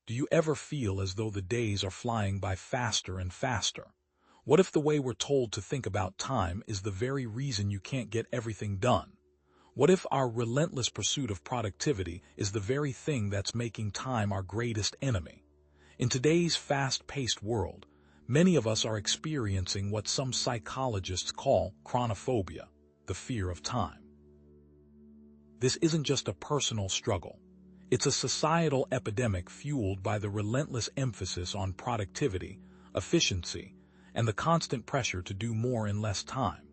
Do you ever feel as though the days are flying by faster and faster? What if the way we're told to think about time is the very reason you can't get everything done? What if our relentless pursuit of productivity is the very thing that's making time our greatest enemy? In today's fast-paced world, many of us are experiencing what some psychologists call chronophobia, the fear of time. This isn't just a personal struggle. It's a societal epidemic fueled by the relentless emphasis on productivity, efficiency, and the constant pressure to do more in less time.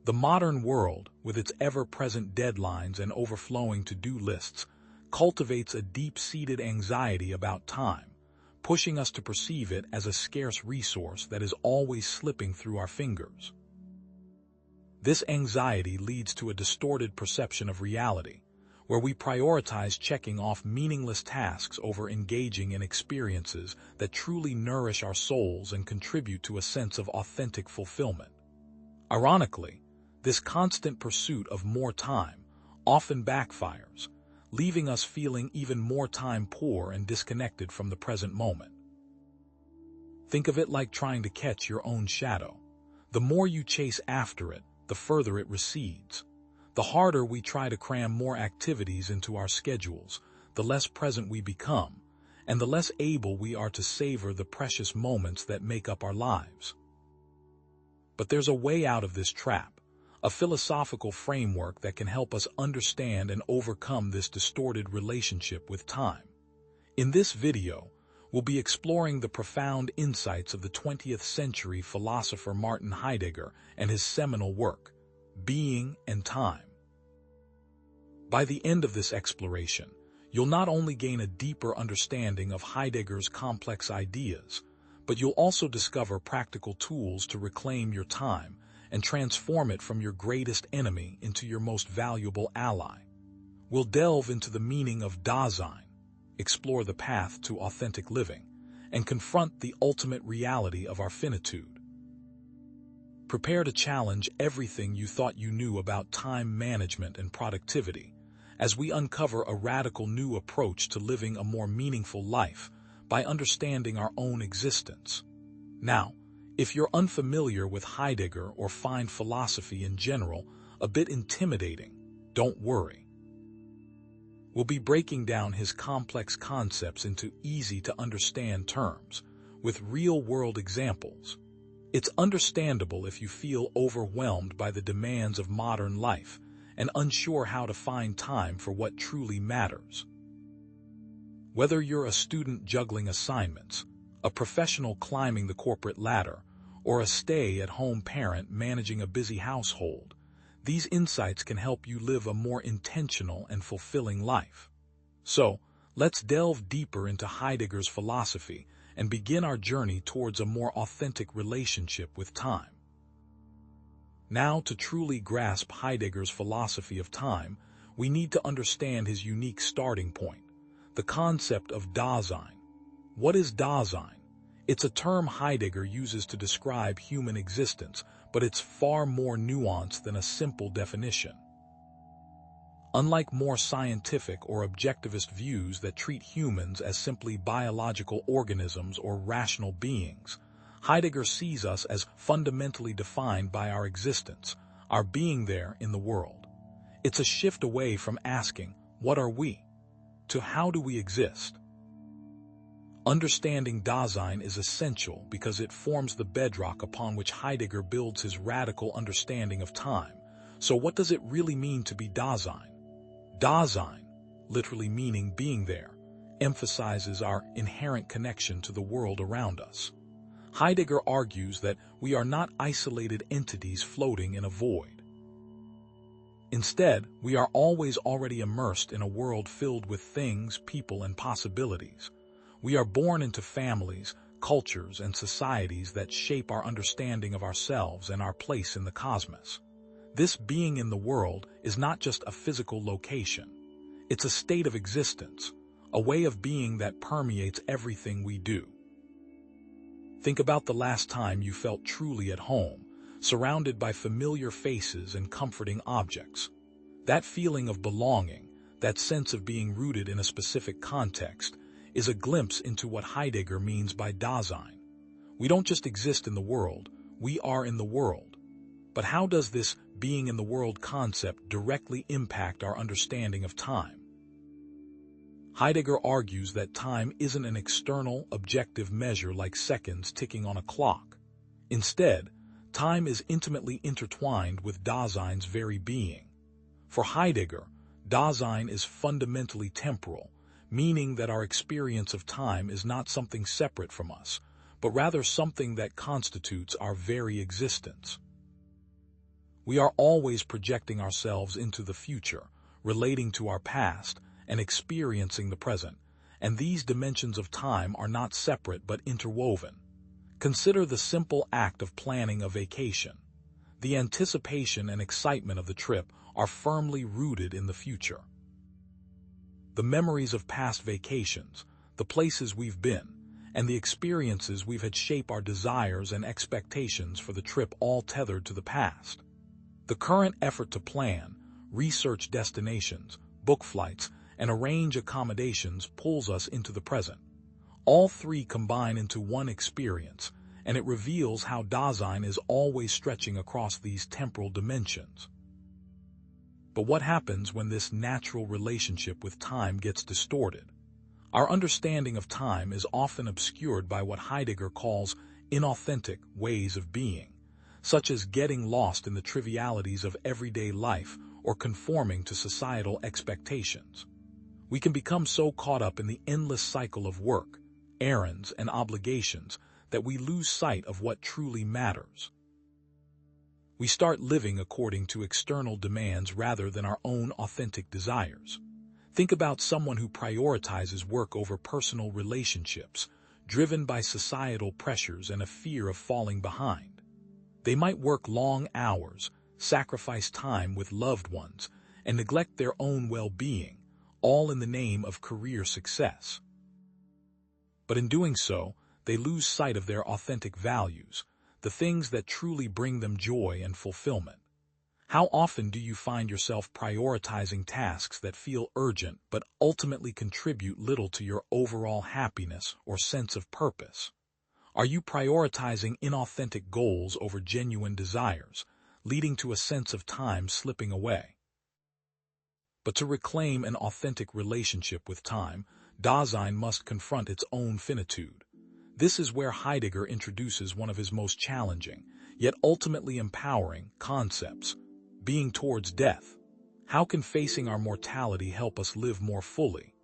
The modern world, with its ever-present deadlines and overflowing to-do lists, cultivates a deep-seated anxiety about time, pushing us to perceive it as a scarce resource that is always slipping through our fingers. This anxiety leads to a distorted perception of reality, where we prioritize checking off meaningless tasks over engaging in experiences that truly nourish our souls and contribute to a sense of authentic fulfillment. Ironically, this constant pursuit of more time often backfires, leaving us feeling even more time-poor and disconnected from the present moment. Think of it like trying to catch your own shadow. The more you chase after it, the further it recedes. The harder we try to cram more activities into our schedules, the less present we become, and the less able we are to savor the precious moments that make up our lives. But there's a way out of this trap, a philosophical framework that can help us understand and overcome this distorted relationship with time. In this video, we'll be exploring the profound insights of the 20th century philosopher Martin Heidegger and his seminal work, Being and Time. By the end of this exploration, you'll not only gain a deeper understanding of Heidegger's complex ideas, but you'll also discover practical tools to reclaim your time and transform it from your greatest enemy into your most valuable ally. We'll delve into the meaning of Dasein, explore the path to authentic living, and confront the ultimate reality of our finitude. Prepare to challenge everything you thought you knew about time management and productivity, as we uncover a radical new approach to living a more meaningful life by understanding our own existence. Now, if you're unfamiliar with Heidegger or find philosophy in general a bit intimidating, don't worry. We'll be breaking down his complex concepts into easy-to-understand terms, with real-world examples. It's understandable if you feel overwhelmed by the demands of modern life and unsure how to find time for what truly matters. Whether you're a student juggling assignments, a professional climbing the corporate ladder, or a stay-at-home parent managing a busy household, these insights can help you live a more intentional and fulfilling life. So, let's delve deeper into Heidegger's philosophy and begin our journey towards a more authentic relationship with time. Now, to truly grasp Heidegger's philosophy of time, we need to understand his unique starting point, the concept of Dasein. What is Dasein? It's a term Heidegger uses to describe human existence, but it's far more nuanced than a simple definition. Unlike more scientific or objectivist views that treat humans as simply biological organisms or rational beings, Heidegger sees us as fundamentally defined by our existence, our being there in the world. It's a shift away from asking, "What are we?" to "How do we exist?" Understanding Dasein is essential because it forms the bedrock upon which Heidegger builds his radical understanding of time. So what does it really mean to be Dasein? Dasein, literally meaning being there, emphasizes our inherent connection to the world around us. Heidegger argues that we are not isolated entities floating in a void. Instead, we are always already immersed in a world filled with things, people, and possibilities. We are born into families, cultures, and societies that shape our understanding of ourselves and our place in the cosmos. This being in the world is not just a physical location. It's a state of existence, a way of being that permeates everything we do. Think about the last time you felt truly at home, surrounded by familiar faces and comforting objects. That feeling of belonging, that sense of being rooted in a specific context, is a glimpse into what Heidegger means by Dasein. We don't just exist in the world, we are in the world. But how does this being in the world concept directly impact our understanding of time? Heidegger argues that time isn't an external, objective measure like seconds ticking on a clock. Instead, time is intimately intertwined with Dasein's very being. For Heidegger, Dasein is fundamentally temporal, meaning that our experience of time is not something separate from us, but rather something that constitutes our very existence. We are always projecting ourselves into the future, relating to our past, and experiencing the present, and these dimensions of time are not separate but interwoven. Consider the simple act of planning a vacation. The anticipation and excitement of the trip are firmly rooted in the future. The memories of past vacations, the places we've been, and the experiences we've had shape our desires and expectations for the trip, all tethered to the past. The current effort to plan, research destinations, book flights, and arrange accommodations pulls us into the present. All three combine into one experience, and it reveals how Dasein is always stretching across these temporal dimensions. But what happens when this natural relationship with time gets distorted? Our understanding of time is often obscured by what Heidegger calls inauthentic ways of being, such as getting lost in the trivialities of everyday life or conforming to societal expectations. We can become so caught up in the endless cycle of work, errands, and obligations that we lose sight of what truly matters. We start living according to external demands rather than our own authentic desires. Think about someone who prioritizes work over personal relationships, driven by societal pressures and a fear of falling behind. They might work long hours, sacrifice time with loved ones, and neglect their own well-being, all in the name of career success. But in doing so, they lose sight of their authentic values, the things that truly bring them joy and fulfillment. How often do you find yourself prioritizing tasks that feel urgent but ultimately contribute little to your overall happiness or sense of purpose? Are you prioritizing inauthentic goals over genuine desires, leading to a sense of time slipping away? But to reclaim an authentic relationship with time, Dasein must confront its own finitude. This is where Heidegger introduces one of his most challenging, yet ultimately empowering, concepts: being towards death. How can facing our mortality help us live more fully?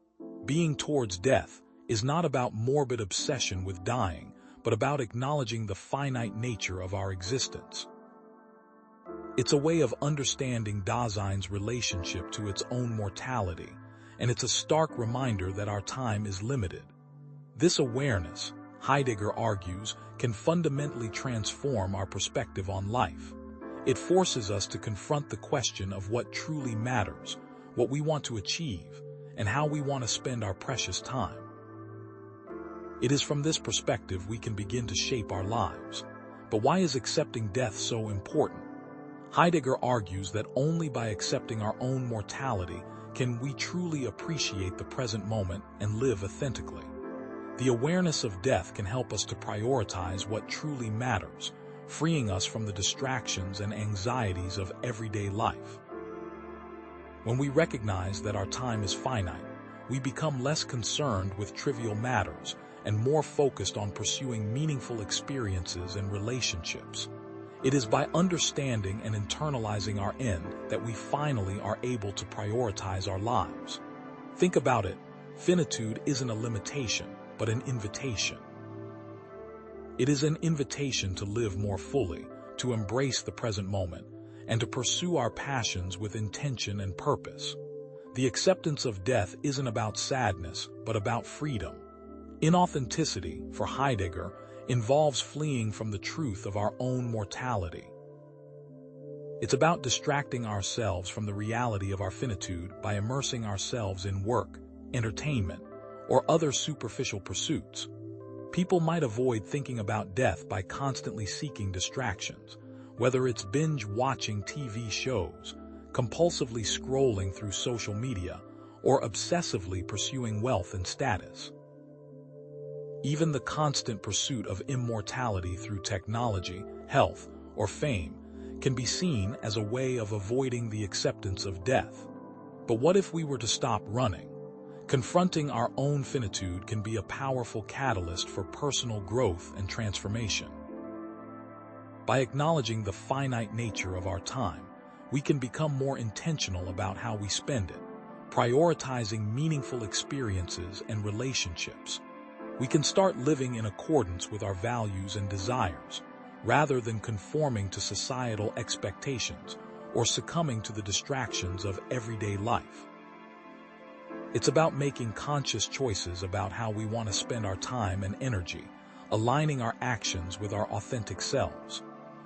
Being towards death is not about morbid obsession with dying, but about acknowledging the finite nature of our existence. It's a way of understanding Dasein's relationship to its own mortality, and it's a stark reminder that our time is limited. This awareness, Heidegger argues, can fundamentally transform our perspective on life. It forces us to confront the question of what truly matters, what we want to achieve, and how we want to spend our precious time. It is from this perspective we can begin to shape our lives. But why is accepting death so important? Heidegger argues that only by accepting our own mortality can we truly appreciate the present moment and live authentically. The awareness of death can help us to prioritize what truly matters, freeing us from the distractions and anxieties of everyday life. When we recognize that our time is finite, we become less concerned with trivial matters and more focused on pursuing meaningful experiences and relationships. It is by understanding and internalizing our end that we finally are able to prioritize our lives. Think about it. Finitude isn't a limitation, but an invitation. It is an invitation to live more fully, to embrace the present moment, and to pursue our passions with intention and purpose. The acceptance of death isn't about sadness, but about freedom. Inauthenticity, for Heidegger, involves fleeing from the truth of our own mortality. It's about distracting ourselves from the reality of our finitude by immersing ourselves in work, entertainment, or other superficial pursuits. People might avoid thinking about death by constantly seeking distractions, whether it's binge-watching TV shows, compulsively scrolling through social media, or obsessively pursuing wealth and status. Even the constant pursuit of immortality through technology, health, or fame can be seen as a way of avoiding the acceptance of death. But what if we were to stop running? Confronting our own finitude can be a powerful catalyst for personal growth and transformation. By acknowledging the finite nature of our time, we can become more intentional about how we spend it, prioritizing meaningful experiences and relationships. We can start living in accordance with our values and desires, rather than conforming to societal expectations or succumbing to the distractions of everyday life. It's about making conscious choices about how we want to spend our time and energy, aligning our actions with our authentic selves.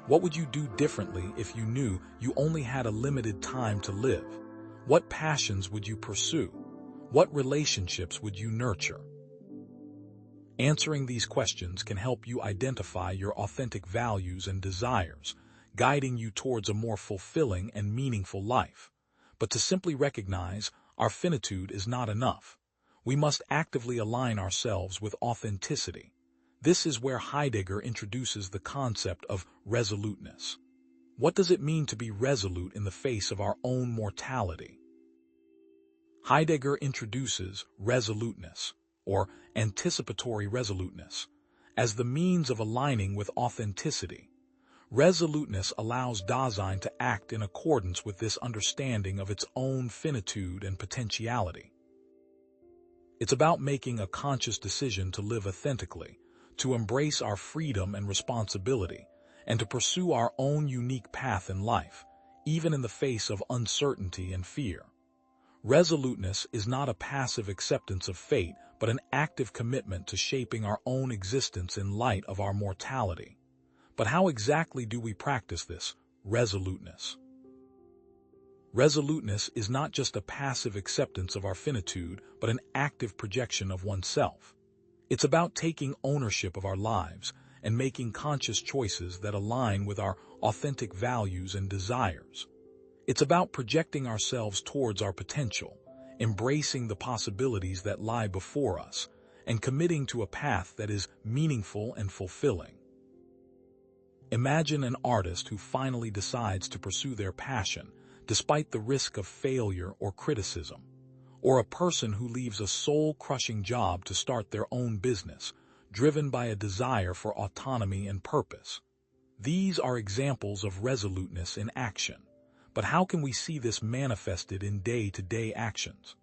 What would you do differently if you knew you only had a limited time to live? What passions would you pursue? What relationships would you nurture? Answering these questions can help you identify your authentic values and desires, guiding you towards a more fulfilling and meaningful life. But to simply recognize our finitude is not enough. We must actively align ourselves with authenticity. This is where Heidegger introduces the concept of resoluteness. What does it mean to be resolute in the face of our own mortality? Heidegger introduces resoluteness, or anticipatory resoluteness, as the means of aligning with authenticity. Resoluteness allows Dasein to act in accordance with this understanding of its own finitude and potentiality. It's about making a conscious decision to live authentically, to embrace our freedom and responsibility, and to pursue our own unique path in life, even in the face of uncertainty and fear. Resoluteness is not a passive acceptance of fate, but an active commitment to shaping our own existence in light of our mortality. But how exactly do we practice this resoluteness? Resoluteness is not just a passive acceptance of our finitude, but an active projection of oneself. It's about taking ownership of our lives and making conscious choices that align with our authentic values and desires. It's about projecting ourselves towards our potential, embracing the possibilities that lie before us, and committing to a path that is meaningful and fulfilling. Imagine an artist who finally decides to pursue their passion, despite the risk of failure or criticism, or a person who leaves a soul-crushing job to start their own business, driven by a desire for autonomy and purpose. These are examples of resoluteness in action. But how can we see this manifested in day-to-day actions?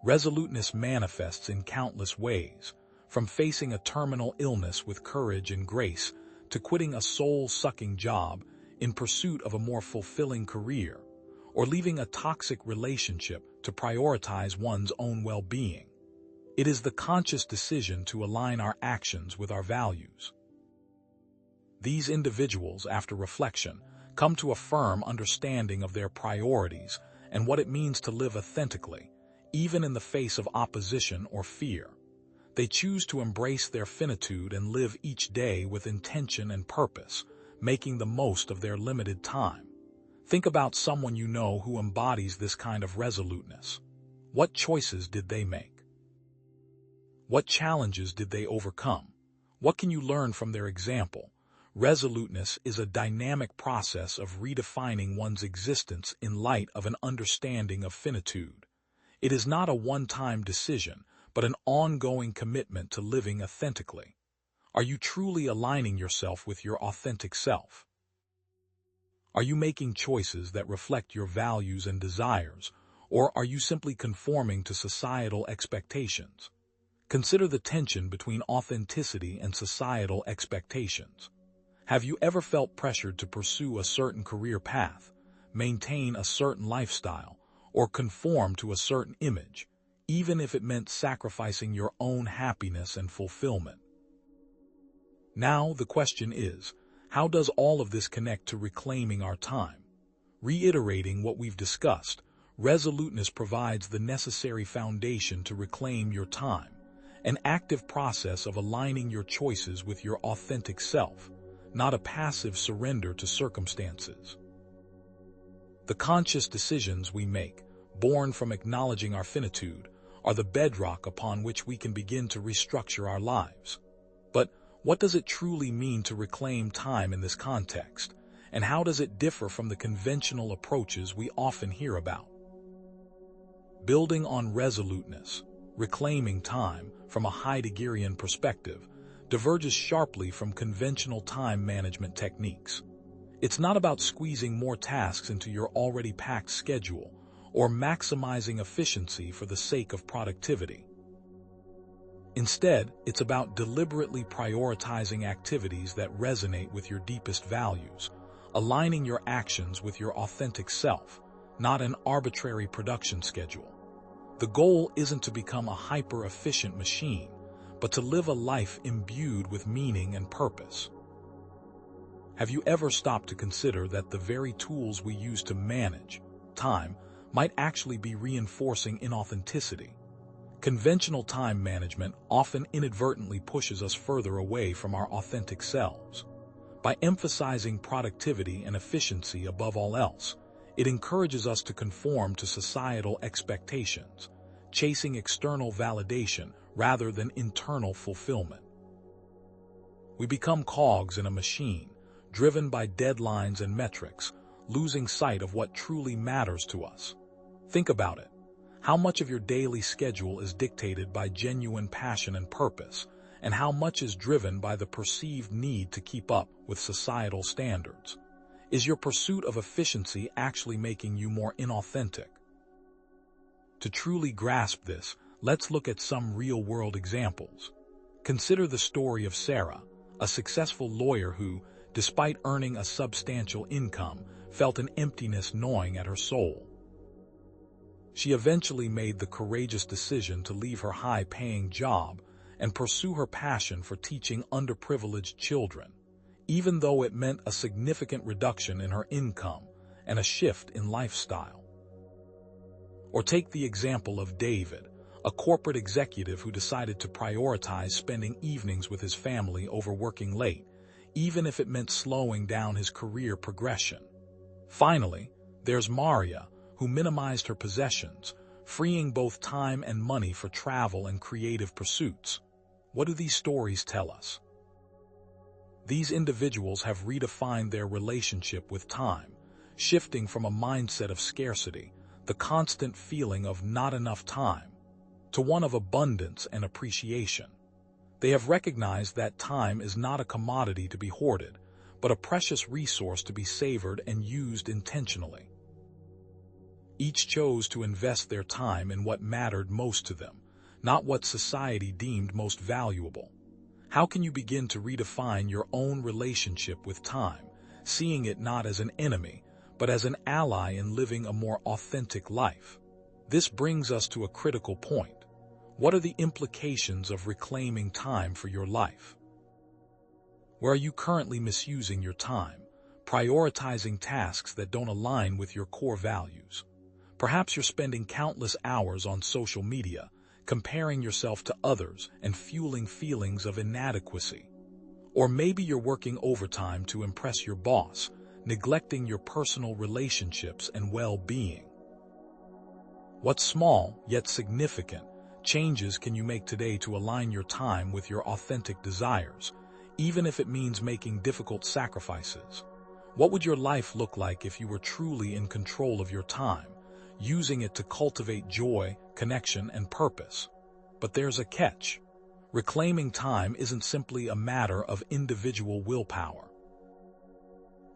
Resoluteness manifests in countless ways, from facing a terminal illness with courage and grace to quitting a soul-sucking job in pursuit of a more fulfilling career, or leaving a toxic relationship to prioritize one's own well-being. It is the conscious decision to align our actions with our values. These individuals, after reflection, come to a firm understanding of their priorities and what it means to live authentically, even in the face of opposition or fear. They choose to embrace their finitude and live each day with intention and purpose, making the most of their limited time. Think about someone you know who embodies this kind of resoluteness. What choices did they make? What challenges did they overcome? What can you learn from their example? Resoluteness is a dynamic process of redefining one's existence in light of an understanding of finitude. It is not a one-time decision, but an ongoing commitment to living authentically. Are you truly aligning yourself with your authentic self? Are you making choices that reflect your values and desires, or are you simply conforming to societal expectations? Consider the tension between authenticity and societal expectations. Have you ever felt pressured to pursue a certain career path, maintain a certain lifestyle, or conform to a certain image, even if it meant sacrificing your own happiness and fulfillment? Now the question is, how does all of this connect to reclaiming our time? Reiterating what we've discussed, resoluteness provides the necessary foundation to reclaim your time, an active process of aligning your choices with your authentic self, not a passive surrender to circumstances. The conscious decisions we make, born from acknowledging our finitude, are the bedrock upon which we can begin to restructure our lives. But what does it truly mean to reclaim time in this context, and how does it differ from the conventional approaches we often hear about? Building on resoluteness, reclaiming time, from a Heideggerian perspective, diverges sharply from conventional time management techniques. It's not about squeezing more tasks into your already packed schedule or maximizing efficiency for the sake of productivity. Instead, it's about deliberately prioritizing activities that resonate with your deepest values, aligning your actions with your authentic self, not an arbitrary production schedule. The goal isn't to become a hyper-efficient machine, but to live a life imbued with meaning and purpose. Have you ever stopped to consider that the very tools we use to manage time might actually be reinforcing inauthenticity? Conventional time management often inadvertently pushes us further away from our authentic selves. By emphasizing productivity and efficiency above all else, it encourages us to conform to societal expectations, chasing external validation rather than internal fulfillment. We become cogs in a machine, driven by deadlines and metrics, losing sight of what truly matters to us. Think about it. How much of your daily schedule is dictated by genuine passion and purpose, and how much is driven by the perceived need to keep up with societal standards? Is your pursuit of efficiency actually making you more inauthentic? To truly grasp this, let's look at some real-world examples. Consider the story of Sarah, a successful lawyer who, despite earning a substantial income, felt an emptiness gnawing at her soul. She eventually made the courageous decision to leave her high-paying job and pursue her passion for teaching underprivileged children, even though it meant a significant reduction in her income and a shift in lifestyle. Or take the example of David, a corporate executive who decided to prioritize spending evenings with his family over working late, even if it meant slowing down his career progression. Finally, there's Maria, who minimized her possessions, freeing both time and money for travel and creative pursuits. What do these stories tell us? These individuals have redefined their relationship with time, shifting from a mindset of scarcity, the constant feeling of not enough time, to one of abundance and appreciation. They have recognized that time is not a commodity to be hoarded, but a precious resource to be savored and used intentionally. Each chose to invest their time in what mattered most to them, not what society deemed most valuable. How can you begin to redefine your own relationship with time, seeing it not as an enemy, but as an ally in living a more authentic life? This brings us to a critical point. What are the implications of reclaiming time for your life? Where are you currently misusing your time, prioritizing tasks that don't align with your core values? Perhaps you're spending countless hours on social media, comparing yourself to others and fueling feelings of inadequacy. Or maybe you're working overtime to impress your boss, neglecting your personal relationships and well-being. What small, yet significant, changes can you make today to align your time with your authentic desires, even if it means making difficult sacrifices? What would your life look like if you were truly in control of your time, using it to cultivate joy, connection, and purpose? But there's a catch. Reclaiming time isn't simply a matter of individual willpower.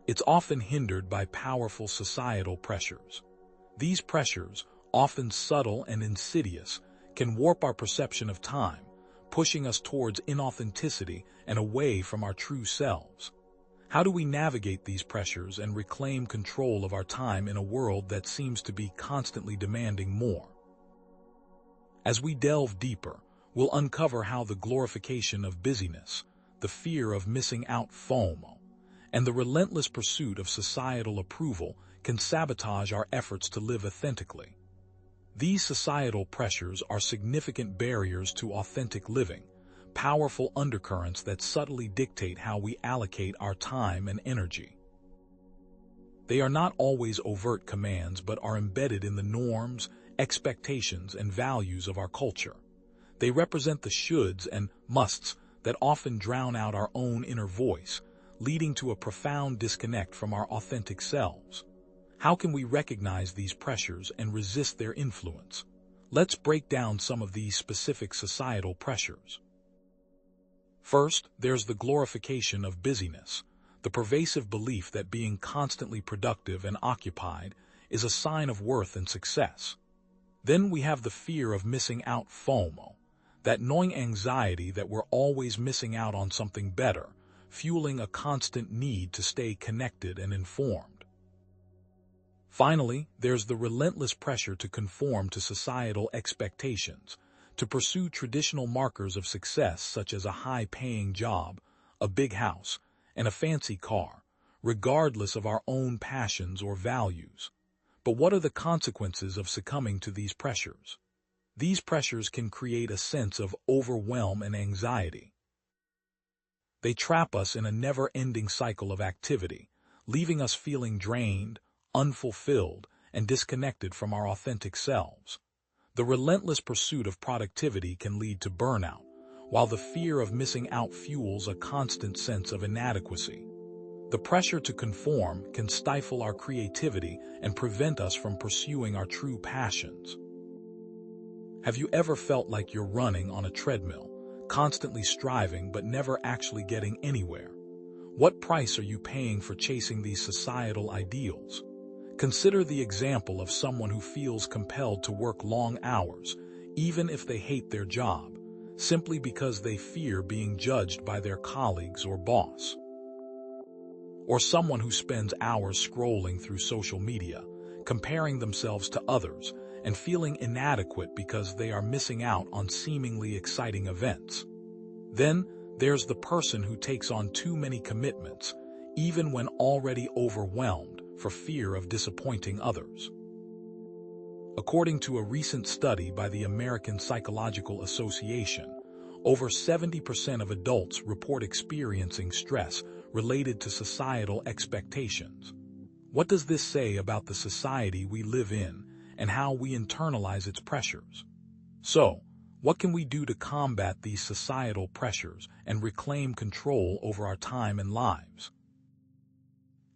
It's often hindered by powerful societal pressures. These pressures, often subtle and insidious, can warp our perception of time, pushing us towards inauthenticity and away from our true selves. How do we navigate these pressures and reclaim control of our time in a world that seems to be constantly demanding more? As we delve deeper, we'll uncover how the glorification of busyness, the fear of missing out FOMO, and the relentless pursuit of societal approval can sabotage our efforts to live authentically. These societal pressures are significant barriers to authentic living, powerful undercurrents that subtly dictate how we allocate our time and energy. They are not always overt commands but are embedded in the norms, expectations, and values of our culture. They represent the shoulds and musts that often drown out our own inner voice, leading to a profound disconnect from our authentic selves. How can we recognize these pressures and resist their influence? Let's break down some of these specific societal pressures. First, there's the glorification of busyness, the pervasive belief that being constantly productive and occupied is a sign of worth and success. Then we have the fear of missing out, FOMO, that gnawing anxiety that we're always missing out on something better, fueling a constant need to stay connected and informed. Finally, there's the relentless pressure to conform to societal expectations, to pursue traditional markers of success such as a high-paying job, a big house, and a fancy car, regardless of our own passions or values. But what are the consequences of succumbing to these pressures? These pressures can create a sense of overwhelm and anxiety. They trap us in a never-ending cycle of activity, leaving us feeling drained, unfulfilled, and disconnected from our authentic selves. The relentless pursuit of productivity can lead to burnout, while the fear of missing out fuels a constant sense of inadequacy. The pressure to conform can stifle our creativity and prevent us from pursuing our true passions. Have you ever felt like you're running on a treadmill, constantly striving but never actually getting anywhere? What price are you paying for chasing these societal ideals? Consider the example of someone who feels compelled to work long hours, even if they hate their job, simply because they fear being judged by their colleagues or boss. Or someone who spends hours scrolling through social media, comparing themselves to others, and feeling inadequate because they are missing out on seemingly exciting events. Then, there's the person who takes on too many commitments, even when already overwhelmed, for fear of disappointing others. According to a recent study by the American Psychological Association, over 70% of adults report experiencing stress related to societal expectations. What does this say about the society we live in and how we internalize its pressures? So, what can we do to combat these societal pressures and reclaim control over our time and lives?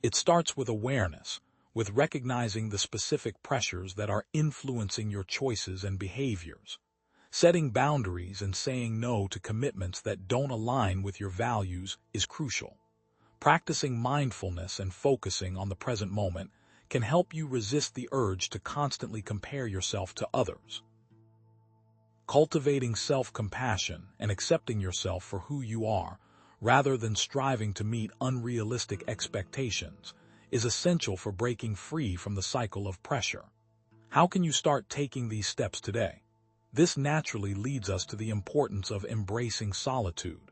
It starts with awareness, with recognizing the specific pressures that are influencing your choices and behaviors. Setting boundaries and saying no to commitments that don't align with your values is crucial. Practicing mindfulness and focusing on the present moment can help you resist the urge to constantly compare yourself to others. Cultivating self-compassion and accepting yourself for who you are, rather than striving to meet unrealistic expectations, is essential for breaking free from the cycle of pressure. How can you start taking these steps today? This naturally leads us to the importance of embracing solitude.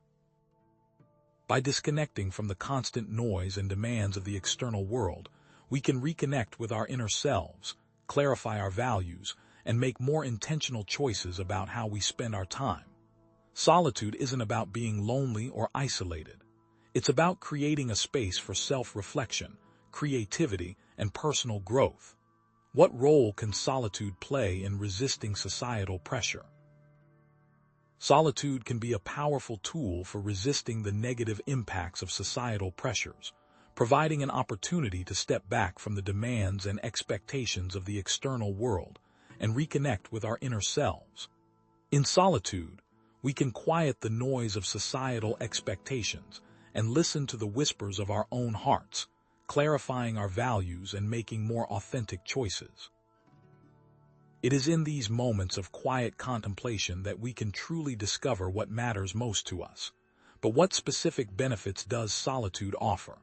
By disconnecting from the constant noise and demands of the external world, we can reconnect with our inner selves, clarify our values, and make more intentional choices about how we spend our time. Solitude isn't about being lonely or isolated. It's about creating a space for self-reflection, creativity, and personal growth. What role can solitude play in resisting societal pressure? Solitude can be a powerful tool for resisting the negative impacts of societal pressures, providing an opportunity to step back from the demands and expectations of the external world and reconnect with our inner selves. In solitude, we can quiet the noise of societal expectations and listen to the whispers of our own hearts, clarifying our values and making more authentic choices. It is in these moments of quiet contemplation that we can truly discover what matters most to us. But what specific benefits does solitude offer?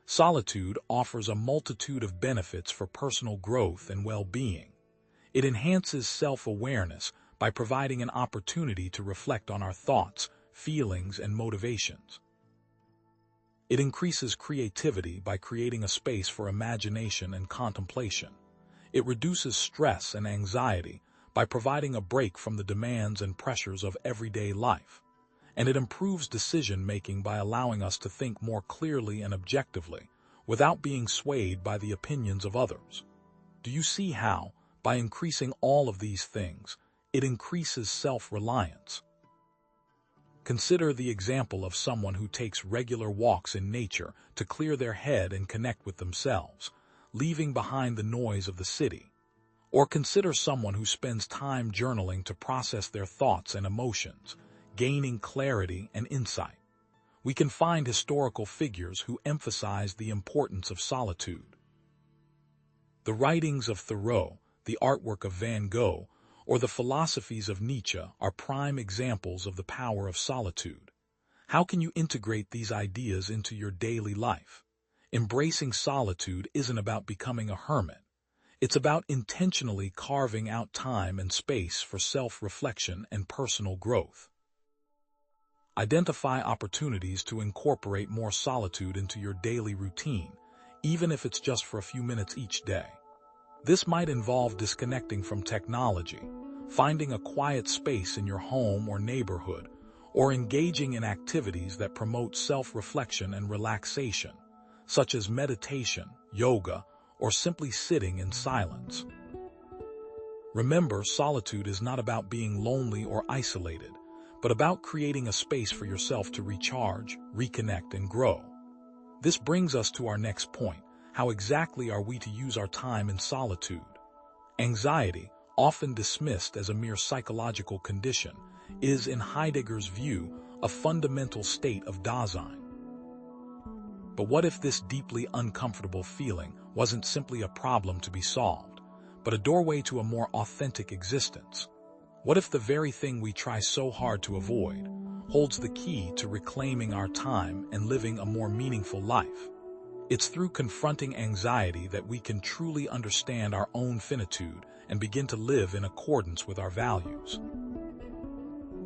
Solitude offers a multitude of benefits for personal growth and well-being. It enhances self-awareness by providing an opportunity to reflect on our thoughts, feelings, and motivations. It increases creativity by creating a space for imagination and contemplation. It reduces stress and anxiety by providing a break from the demands and pressures of everyday life. And it improves decision-making by allowing us to think more clearly and objectively, without being swayed by the opinions of others. Do you see how, by By increasing all of these things, it increases self-reliance. Consider the example of someone who takes regular walks in nature to clear their head and connect with themselves, leaving behind the noise of the city. Or consider someone who spends time journaling to process their thoughts and emotions, gaining clarity and insight. We can find historical figures who emphasize the importance of solitude. The writings of Thoreau, the artwork of Van Gogh, or the philosophies of Nietzsche are prime examples of the power of solitude. How can you integrate these ideas into your daily life? Embracing solitude isn't about becoming a hermit. It's about intentionally carving out time and space for self-reflection and personal growth. Identify opportunities to incorporate more solitude into your daily routine, even if it's just for a few minutes each day. This might involve disconnecting from technology, finding a quiet space in your home or neighborhood, or engaging in activities that promote self-reflection and relaxation, such as meditation, yoga, or simply sitting in silence. Remember, solitude is not about being lonely or isolated, but about creating a space for yourself to recharge, reconnect, and grow. This brings us to our next point. How exactly are we to use our time in solitude? Anxiety, often dismissed as a mere psychological condition, is, in Heidegger's view, a fundamental state of Dasein. But what if this deeply uncomfortable feeling wasn't simply a problem to be solved, but a doorway to a more authentic existence? What if the very thing we try so hard to avoid holds the key to reclaiming our time and living a more meaningful life? It's through confronting anxiety that we can truly understand our own finitude and begin to live in accordance with our values.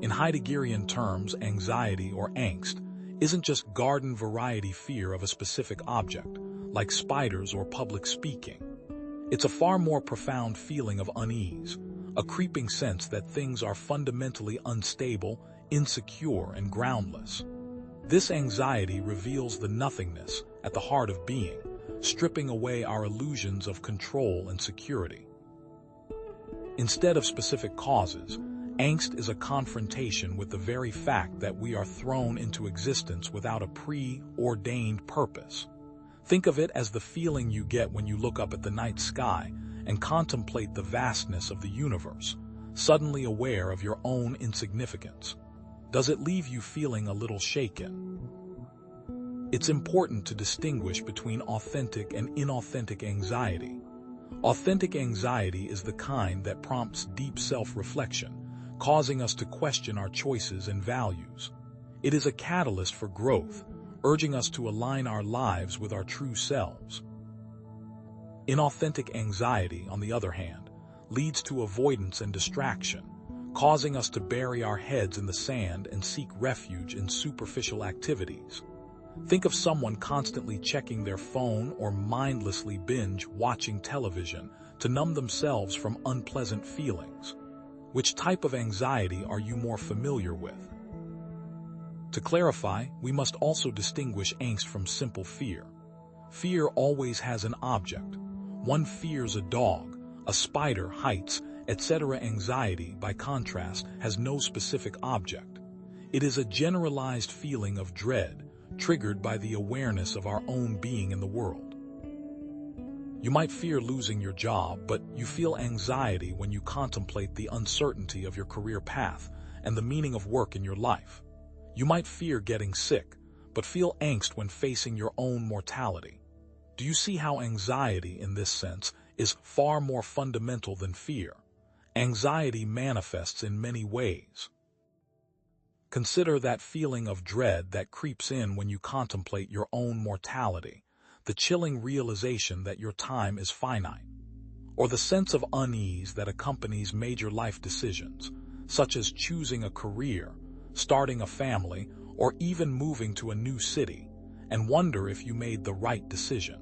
In Heideggerian terms, anxiety or angst isn't just garden variety fear of a specific object, like spiders or public speaking. It's a far more profound feeling of unease, a creeping sense that things are fundamentally unstable, insecure, and groundless. This anxiety reveals the nothingness at the heart of being, stripping away our illusions of control and security. Instead of specific causes, angst is a confrontation with the very fact that we are thrown into existence without a preordained purpose. Think of it as the feeling you get when you look up at the night sky and contemplate the vastness of the universe, suddenly aware of your own insignificance. Does it leave you feeling a little shaken? It's important to distinguish between authentic and inauthentic anxiety. Authentic anxiety is the kind that prompts deep self-reflection, causing us to question our choices and values. It is a catalyst for growth, urging us to align our lives with our true selves. Inauthentic anxiety, on the other hand, leads to avoidance and distraction, causing us to bury our heads in the sand and seek refuge in superficial activities. Think of someone constantly checking their phone or mindlessly binge-watching television to numb themselves from unpleasant feelings. Which type of anxiety are you more familiar with? To clarify, we must also distinguish angst from simple fear. Fear always has an object. One fears a dog, a spider, heights, etc. Anxiety, by contrast, has no specific object. It is a generalized feeling of dread, triggered by the awareness of our own being in the world. You might fear losing your job, but you feel anxiety when you contemplate the uncertainty of your career path and the meaning of work in your life. You might fear getting sick, but feel angst when facing your own mortality. Do you see how anxiety, in this sense, is far more fundamental than fear? Anxiety manifests in many ways. Consider that feeling of dread that creeps in when you contemplate your own mortality, the chilling realization that your time is finite, or the sense of unease that accompanies major life decisions, such as choosing a career, starting a family, or even moving to a new city, and wonder if you made the right decision.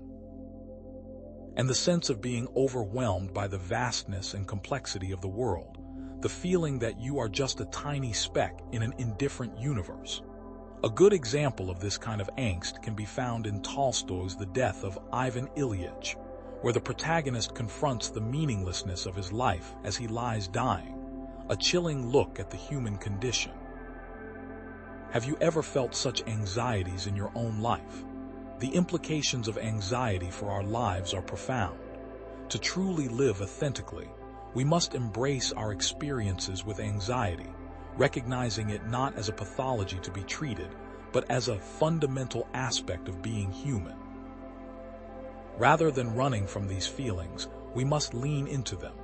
And the sense of being overwhelmed by the vastness and complexity of the world, the feeling that you are just a tiny speck in an indifferent universe. A good example of this kind of angst can be found in Tolstoy's The Death of Ivan Ilyich, where the protagonist confronts the meaninglessness of his life as he lies dying, a chilling look at the human condition. Have you ever felt such anxieties in your own life? The implications of anxiety for our lives are profound. To truly live authentically, we must embrace our experiences with anxiety, recognizing it not as a pathology to be treated, but as a fundamental aspect of being human. Rather than running from these feelings, we must lean into them,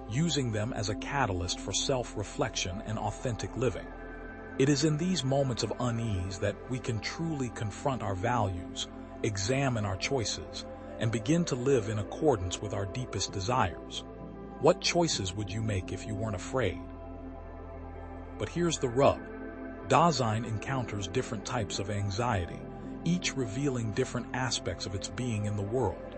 using them as a catalyst for self-reflection and authentic living. It is in these moments of unease that we can truly confront our values, examine our choices, and begin to live in accordance with our deepest desires. What choices would you make if you weren't afraid? But here's the rub. Dasein encounters different types of anxiety, each revealing different aspects of its being in the world.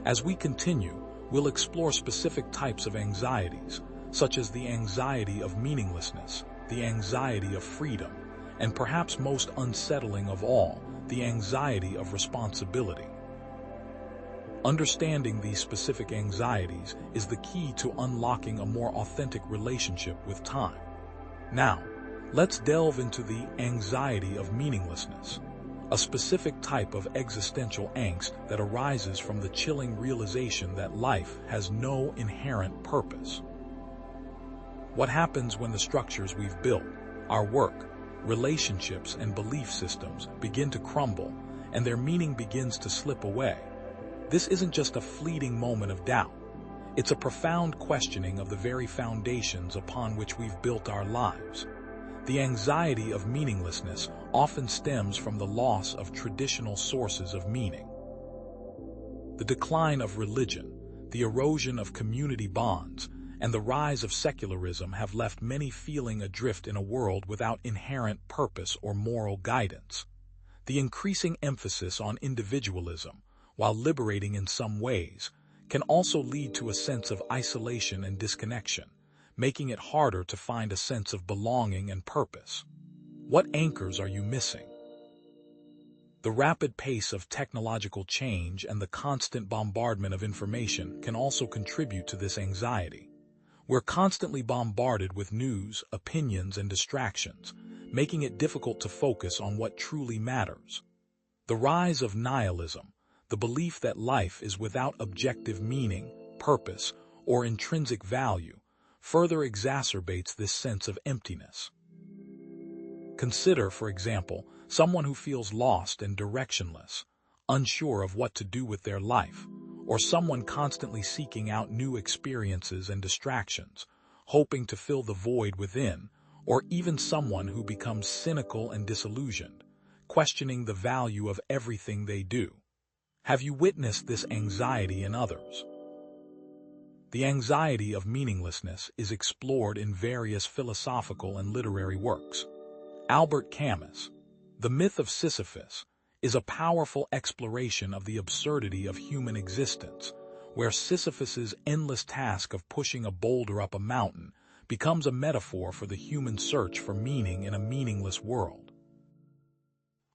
As we continue, we'll explore specific types of anxieties, such as the anxiety of meaninglessness, the anxiety of freedom, and perhaps most unsettling of all, the anxiety of responsibility. Understanding these specific anxieties is the key to unlocking a more authentic relationship with time. Now, let's delve into the anxiety of meaninglessness, a specific type of existential angst that arises from the chilling realization that life has no inherent purpose. What happens when the structures we've built, our work, relationships, and belief systems begin to crumble and their meaning begins to slip away? This isn't just a fleeting moment of doubt. It's a profound questioning of the very foundations upon which we've built our lives. The anxiety of meaninglessness often stems from the loss of traditional sources of meaning. The decline of religion, the erosion of community bonds, and the rise of secularism have left many feeling adrift in a world without inherent purpose or moral guidance. The increasing emphasis on individualism, while liberating in some ways, can also lead to a sense of isolation and disconnection, making it harder to find a sense of belonging and purpose. What anchors are you missing? The rapid pace of technological change and the constant bombardment of information can also contribute to this anxiety. We're constantly bombarded with news, opinions, and distractions, making it difficult to focus on what truly matters. The rise of nihilism, the belief that life is without objective meaning, purpose, or intrinsic value, further exacerbates this sense of emptiness. Consider, for example, someone who feels lost and directionless, unsure of what to do with their life, or someone constantly seeking out new experiences and distractions, hoping to fill the void within, or even someone who becomes cynical and disillusioned, questioning the value of everything they do. Have you witnessed this anxiety in others? The anxiety of meaninglessness is explored in various philosophical and literary works. Albert Camus, The Myth of Sisyphus, is a powerful exploration of the absurdity of human existence, where Sisyphus's endless task of pushing a boulder up a mountain becomes a metaphor for the human search for meaning in a meaningless world.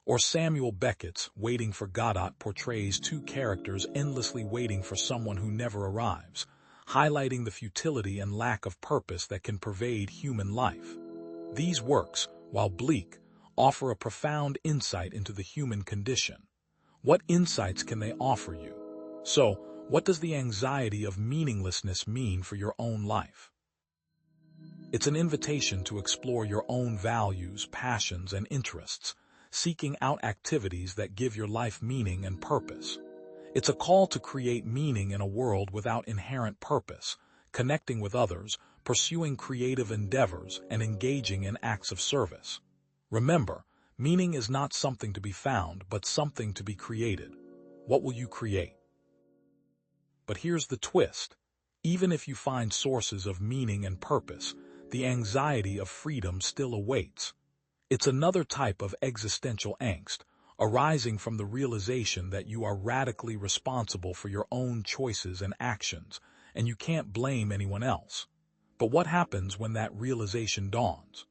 Or Samuel Beckett's Waiting for Godot portrays two characters endlessly waiting for someone who never arrives, highlighting the futility and lack of purpose that can pervade human life. These works, while bleak, offer a profound insight into the human condition. What insights can they offer you? So, what does the anxiety of meaninglessness mean for your own life? It's an invitation to explore your own values, passions, and interests, seeking out activities that give your life meaning and purpose. It's a call to create meaning in a world without inherent purpose, connecting with others, pursuing creative endeavors, and engaging in acts of service. Remember, meaning is not something to be found, but something to be created. What will you create? But here's the twist. Even if you find sources of meaning and purpose, the anxiety of freedom still awaits. It's another type of existential angst, arising from the realization that you are radically responsible for your own choices and actions, and you can't blame anyone else. But what happens when that realization dawns?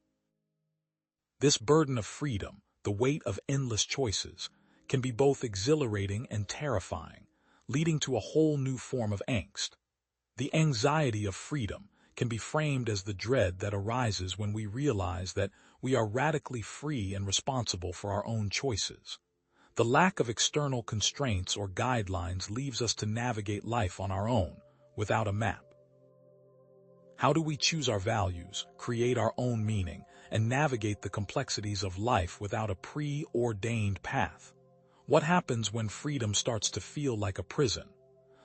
This burden of freedom, the weight of endless choices, can be both exhilarating and terrifying, leading to a whole new form of angst. The anxiety of freedom can be framed as the dread that arises when we realize that we are radically free and responsible for our own choices. The lack of external constraints or guidelines leaves us to navigate life on our own, without a map. How do we choose our values, create our own meaning, and navigate the complexities of life without a preordained path? What happens when freedom starts to feel like a prison?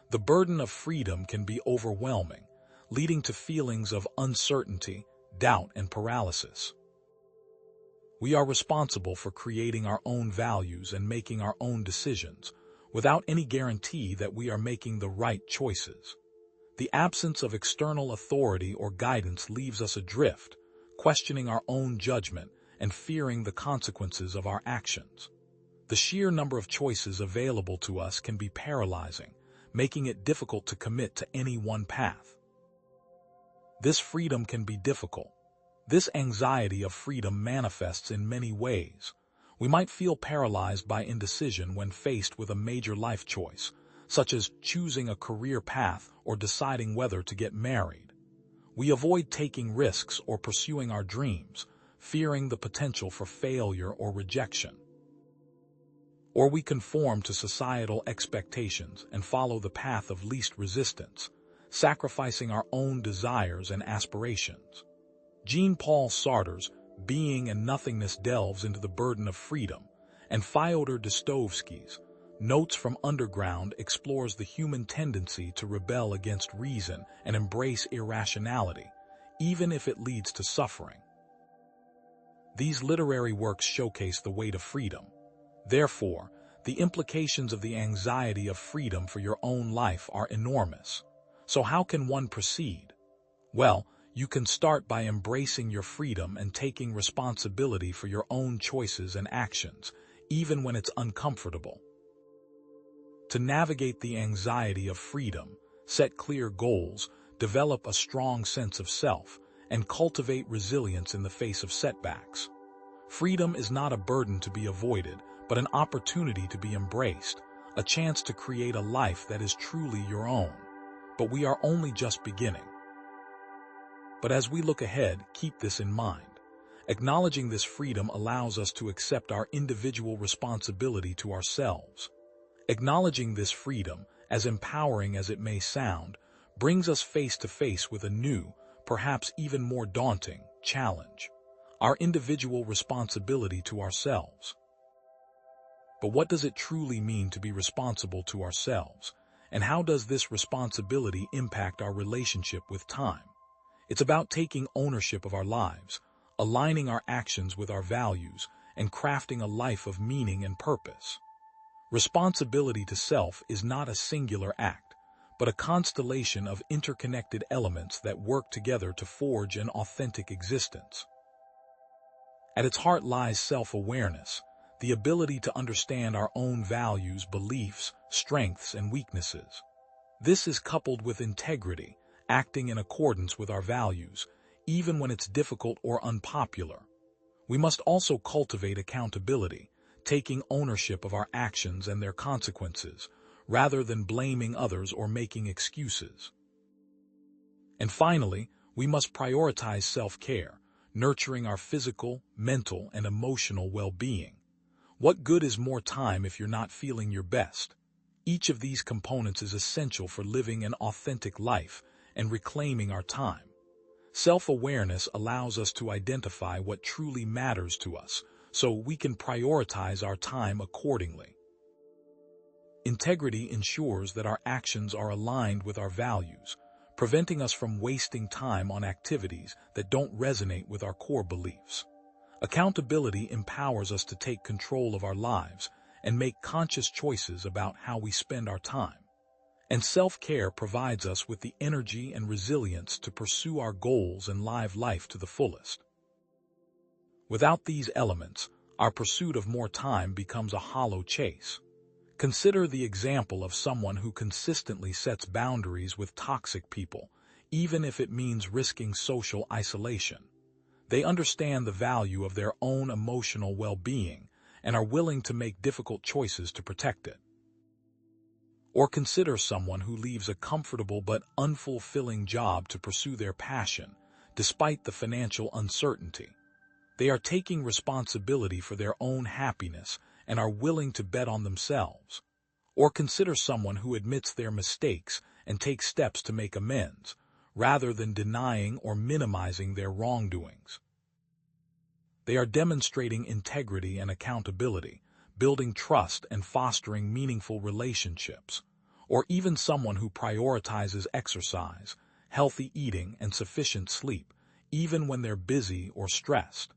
The burden of freedom can be overwhelming, leading to feelings of uncertainty, doubt, and paralysis. We are responsible for creating our own values and making our own decisions, without any guarantee that we are making the right choices. The absence of external authority or guidance leaves us adrift, questioning our own judgment and fearing the consequences of our actions. The sheer number of choices available to us can be paralyzing, making it difficult to commit to any one path. This freedom can be difficult. This anxiety of freedom manifests in many ways. We might feel paralyzed by indecision when faced with a major life choice, such as choosing a career path or deciding whether to get married. We avoid taking risks or pursuing our dreams, fearing the potential for failure or rejection. Or we conform to societal expectations and follow the path of least resistance, sacrificing our own desires and aspirations. Jean-Paul Sartre's Being and Nothingness delves into the burden of freedom, and Fyodor Dostoevsky's Notes from Underground explores the human tendency to rebel against reason and embrace irrationality, even if it leads to suffering. These literary works showcase the weight of freedom. Therefore, the implications of the anxiety of freedom for your own life are enormous. So how can one proceed? Well, you can start by embracing your freedom and taking responsibility for your own choices and actions, even when it's uncomfortable. To navigate the anxiety of freedom, set clear goals, develop a strong sense of self, and cultivate resilience in the face of setbacks. Freedom is not a burden to be avoided, but an opportunity to be embraced, a chance to create a life that is truly your own. But we are only just beginning. But as we look ahead, keep this in mind. Acknowledging this freedom allows us to accept our individual responsibility to ourselves. Acknowledging this freedom, as empowering as it may sound, brings us face to face with a new, perhaps even more daunting, challenge: our individual responsibility to ourselves. But what does it truly mean to be responsible to ourselves, and how does this responsibility impact our relationship with time? It's about taking ownership of our lives, aligning our actions with our values, and crafting a life of meaning and purpose. Responsibility to self is not a singular act, but a constellation of interconnected elements that work together to forge an authentic existence. At its heart lies self-awareness, the ability to understand our own values, beliefs, strengths, and weaknesses. This is coupled with integrity, acting in accordance with our values, even when it's difficult or unpopular. We must also cultivate accountability, taking ownership of our actions and their consequences, rather than blaming others or making excuses. And finally, we must prioritize self-care, nurturing our physical, mental, and emotional well-being. What good is more time if you're not feeling your best? Each of these components is essential for living an authentic life and reclaiming our time. Self-awareness allows us to identify what truly matters to us, so we can prioritize our time accordingly. Integrity ensures that our actions are aligned with our values, preventing us from wasting time on activities that don't resonate with our core beliefs. Accountability empowers us to take control of our lives and make conscious choices about how we spend our time. And self-care provides us with the energy and resilience to pursue our goals and live life to the fullest. Without these elements, our pursuit of more time becomes a hollow chase. Consider the example of someone who consistently sets boundaries with toxic people, even if it means risking social isolation. They understand the value of their own emotional well-being and are willing to make difficult choices to protect it. Or consider someone who leaves a comfortable but unfulfilling job to pursue their passion, despite the financial uncertainty. They are taking responsibility for their own happiness and are willing to bet on themselves. Or consider someone who admits their mistakes and takes steps to make amends, rather than denying or minimizing their wrongdoings. They are demonstrating integrity and accountability, building trust and fostering meaningful relationships. Or even someone who prioritizes exercise, healthy eating, and sufficient sleep, even when they're busy or stressed.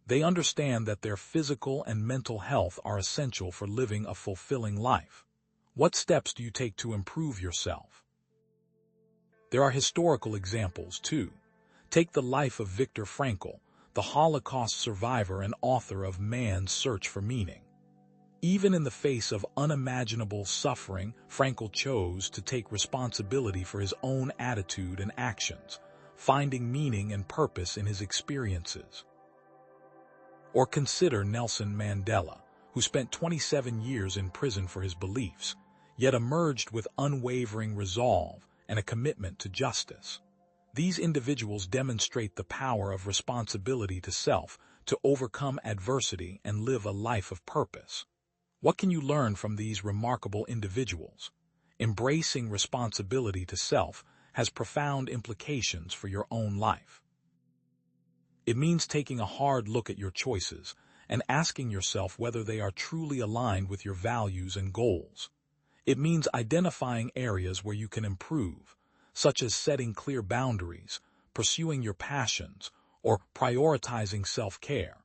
They understand that their physical and mental health are essential for living a fulfilling life. What steps do you take to improve yourself? There are historical examples, too. Take the life of Viktor Frankl, the Holocaust survivor and author of Man's Search for Meaning. Even in the face of unimaginable suffering, Frankl chose to take responsibility for his own attitude and actions, finding meaning and purpose in his experiences. Or consider Nelson Mandela, who spent 27 years in prison for his beliefs, yet emerged with unwavering resolve and a commitment to justice. These individuals demonstrate the power of responsibility to self to overcome adversity and live a life of purpose. What can you learn from these remarkable individuals? Embracing responsibility to self has profound implications for your own life. It means taking a hard look at your choices and asking yourself whether they are truly aligned with your values and goals. It means identifying areas where you can improve, such as setting clear boundaries, pursuing your passions, or prioritizing self-care.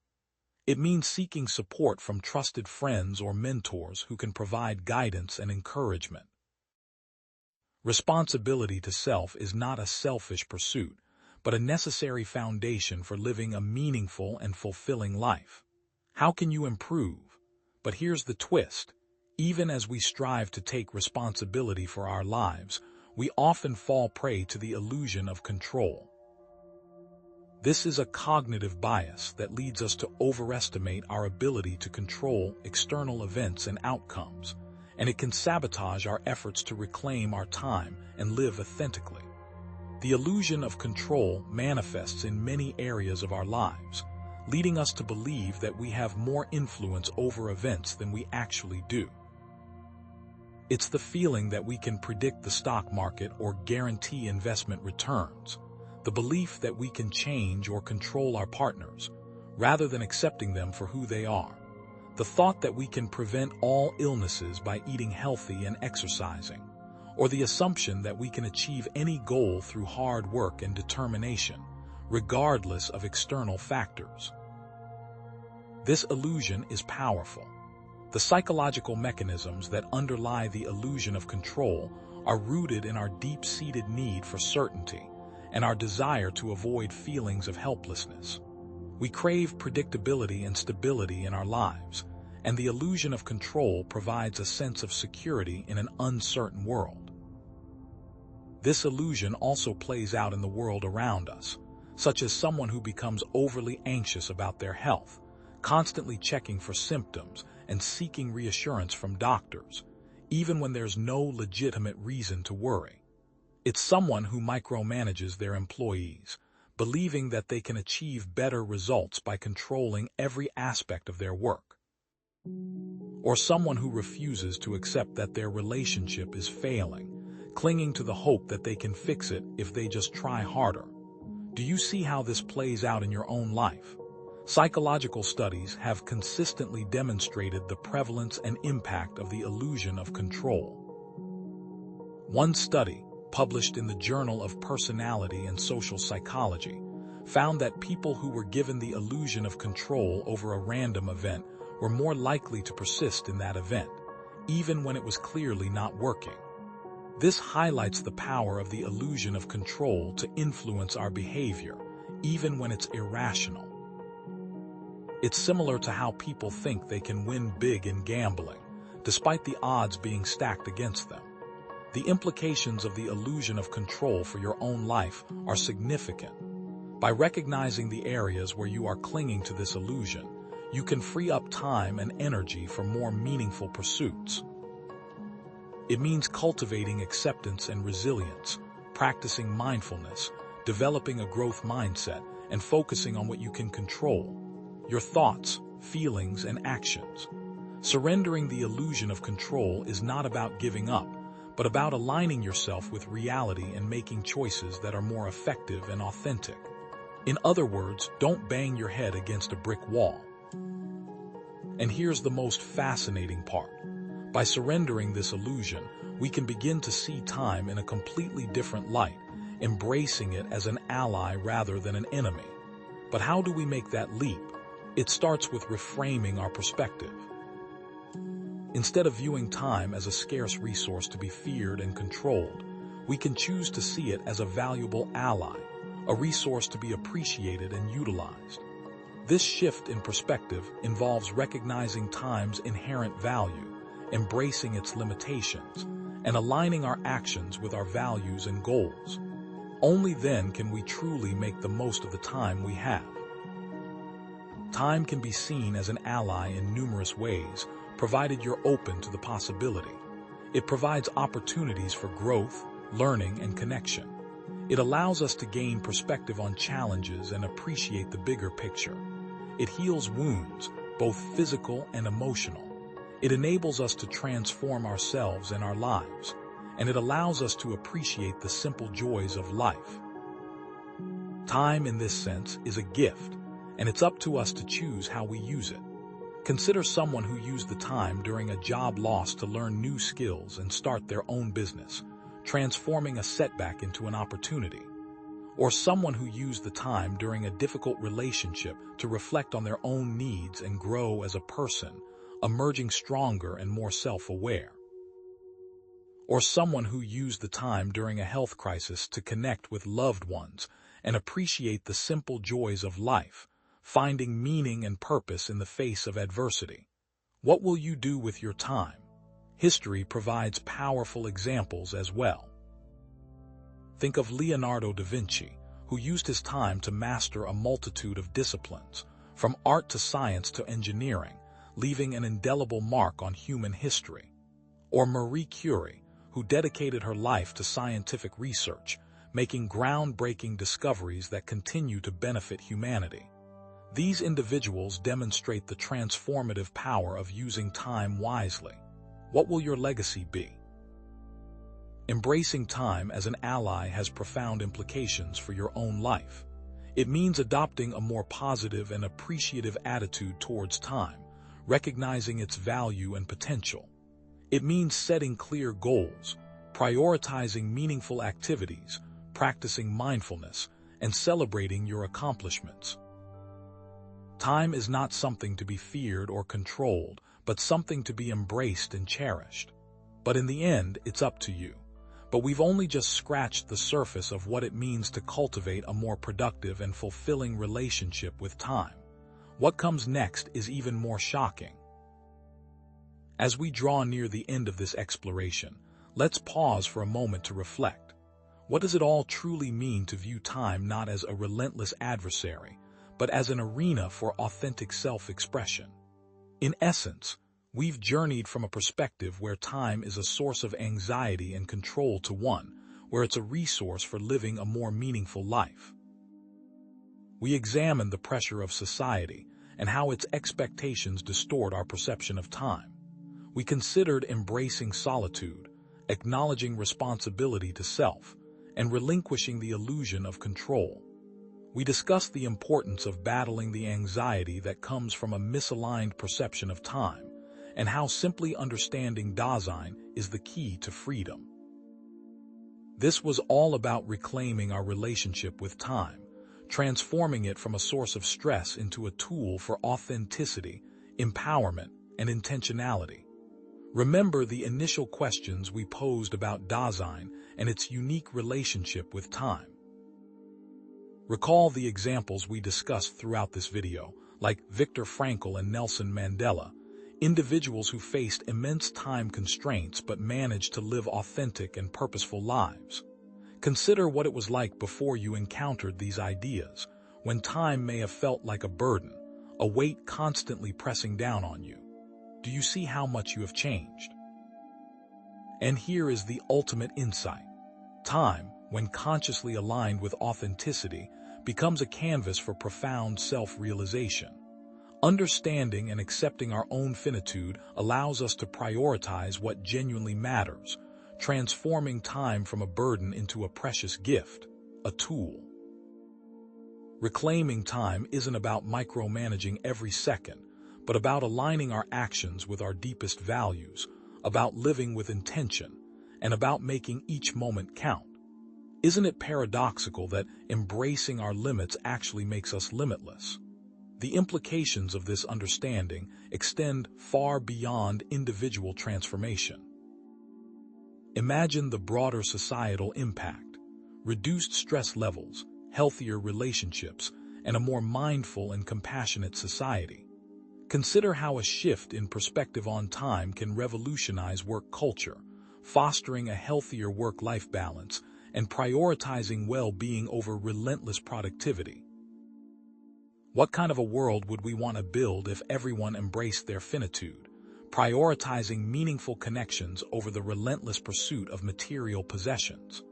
It means seeking support from trusted friends or mentors who can provide guidance and encouragement. Responsibility to self is not a selfish pursuit, but a necessary foundation for living a meaningful and fulfilling life. How can you improve? But here's the twist. Even as we strive to take responsibility for our lives, we often fall prey to the illusion of control. This is a cognitive bias that leads us to overestimate our ability to control external events and outcomes, and it can sabotage our efforts to reclaim our time and live authentically. The illusion of control manifests in many areas of our lives, leading us to believe that we have more influence over events than we actually do. It's the feeling that we can predict the stock market or guarantee investment returns, the belief that we can change or control our partners, rather than accepting them for who they are, the thought that we can prevent all illnesses by eating healthy and exercising, or the assumption that we can achieve any goal through hard work and determination, regardless of external factors. This illusion is powerful. The psychological mechanisms that underlie the illusion of control are rooted in our deep-seated need for certainty and our desire to avoid feelings of helplessness. We crave predictability and stability in our lives, and the illusion of control provides a sense of security in an uncertain world. This illusion also plays out in the world around us, such as someone who becomes overly anxious about their health, constantly checking for symptoms and seeking reassurance from doctors, even when there's no legitimate reason to worry. It's someone who micromanages their employees, believing that they can achieve better results by controlling every aspect of their work. Or someone who refuses to accept that their relationship is failing, clinging to the hope that they can fix it if they just try harder. Do you see how this plays out in your own life? Psychological studies have consistently demonstrated the prevalence and impact of the illusion of control. One study, published in the Journal of Personality and Social Psychology, found that people who were given the illusion of control over a random event were more likely to persist in that event, even when it was clearly not working. This highlights the power of the illusion of control to influence our behavior, even when it's irrational. It's similar to how people think they can win big in gambling, despite the odds being stacked against them. The implications of the illusion of control for your own life are significant. By recognizing the areas where you are clinging to this illusion, you can free up time and energy for more meaningful pursuits. It means cultivating acceptance and resilience, practicing mindfulness, developing a growth mindset, and focusing on what you can control: your thoughts, feelings, and actions. Surrendering the illusion of control is not about giving up, but about aligning yourself with reality and making choices that are more effective and authentic. In other words, don't bang your head against a brick wall. And here's the most fascinating part. By surrendering this illusion, we can begin to see time in a completely different light, embracing it as an ally rather than an enemy. But how do we make that leap? It starts with reframing our perspective. Instead of viewing time as a scarce resource to be feared and controlled, we can choose to see it as a valuable ally, a resource to be appreciated and utilized. This shift in perspective involves recognizing time's inherent value, embracing its limitations, and aligning our actions with our values and goals. Only then can we truly make the most of the time we have. Time can be seen as an ally in numerous ways, provided you're open to the possibility. It provides opportunities for growth, learning, and connection. It allows us to gain perspective on challenges and appreciate the bigger picture. It heals wounds, both physical and emotional. It enables us to transform ourselves and our lives, and it allows us to appreciate the simple joys of life. Time, in this sense, is a gift, and it's up to us to choose how we use it. Consider someone who used the time during a job loss to learn new skills and start their own business, transforming a setback into an opportunity. Or someone who used the time during a difficult relationship to reflect on their own needs and grow as a person, emerging stronger and more self-aware. Or someone who used the time during a health crisis to connect with loved ones and appreciate the simple joys of life, finding meaning and purpose in the face of adversity. What will you do with your time? History provides powerful examples as well. Think of Leonardo da Vinci, who used his time to master a multitude of disciplines, from art to science to engineering, leaving an indelible mark on human history. Or Marie Curie, who dedicated her life to scientific research, making groundbreaking discoveries that continue to benefit humanity. These individuals demonstrate the transformative power of using time wisely. What will your legacy be? Embracing time as an ally has profound implications for your own life. It means adopting a more positive and appreciative attitude towards time, recognizing its value and potential. It means setting clear goals, prioritizing meaningful activities, practicing mindfulness, and celebrating your accomplishments. Time is not something to be feared or controlled, but something to be embraced and cherished. But in the end, it's up to you. But we've only just scratched the surface of what it means to cultivate a more productive and fulfilling relationship with time. What comes next is even more shocking. As we draw near the end of this exploration, let's pause for a moment to reflect. What does it all truly mean to view time not as a relentless adversary, but as an arena for authentic self-expression? In essence, we've journeyed from a perspective where time is a source of anxiety and control to one where it's a resource for living a more meaningful life. We examined the pressure of society and how its expectations distort our perception of time. We considered embracing solitude, acknowledging responsibility to self, and relinquishing the illusion of control. We discussed the importance of battling the anxiety that comes from a misaligned perception of time, and how simply understanding Dasein is the key to freedom. This was all about reclaiming our relationship with time, transforming it from a source of stress into a tool for authenticity, empowerment, and intentionality. Remember the initial questions we posed about Dasein and its unique relationship with time. Recall the examples we discussed throughout this video, like Viktor Frankl and Nelson Mandela, individuals who faced immense time constraints but managed to live authentic and purposeful lives. Consider what it was like before you encountered these ideas, when time may have felt like a burden, a weight constantly pressing down on you. Do you see how much you have changed? And here is the ultimate insight. Time, when consciously aligned with authenticity, becomes a canvas for profound self-realization. Understanding and accepting our own finitude allows us to prioritize what genuinely matters, transforming time from a burden into a precious gift, a tool. Reclaiming time isn't about micromanaging every second, but about aligning our actions with our deepest values, about living with intention, and about making each moment count. Isn't it paradoxical that embracing our limits actually makes us limitless? The implications of this understanding extend far beyond individual transformation. Imagine the broader societal impact: reduced stress levels, healthier relationships, and a more mindful and compassionate society. Consider how a shift in perspective on time can revolutionize work culture, fostering a healthier work-life balance and prioritizing well-being over relentless productivity. What kind of a world would we want to build if everyone embraced their finitude, prioritizing meaningful connections over the relentless pursuit of material possessions?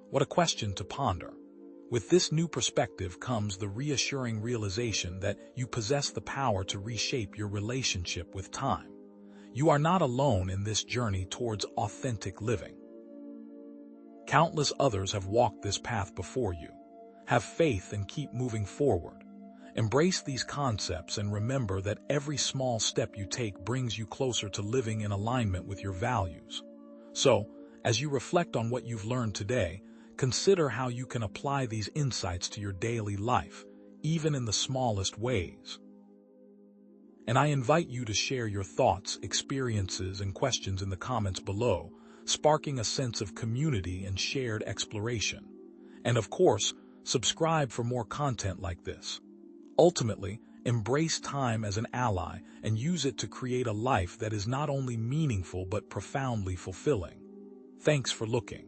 What a question to ponder. With this new perspective comes the reassuring realization that you possess the power to reshape your relationship with time. You are not alone in this journey towards authentic living. Countless others have walked this path before you. Have faith and keep moving forward. Embrace these concepts and remember that every small step you take brings you closer to living in alignment with your values. So, as you reflect on what you've learned today, consider how you can apply these insights to your daily life, even in the smallest ways. And I invite you to share your thoughts, experiences, and questions in the comments below, sparking a sense of community and shared exploration. And of course, subscribe for more content like this. Ultimately, embrace time as an ally and use it to create a life that is not only meaningful but profoundly fulfilling. Thanks for looking.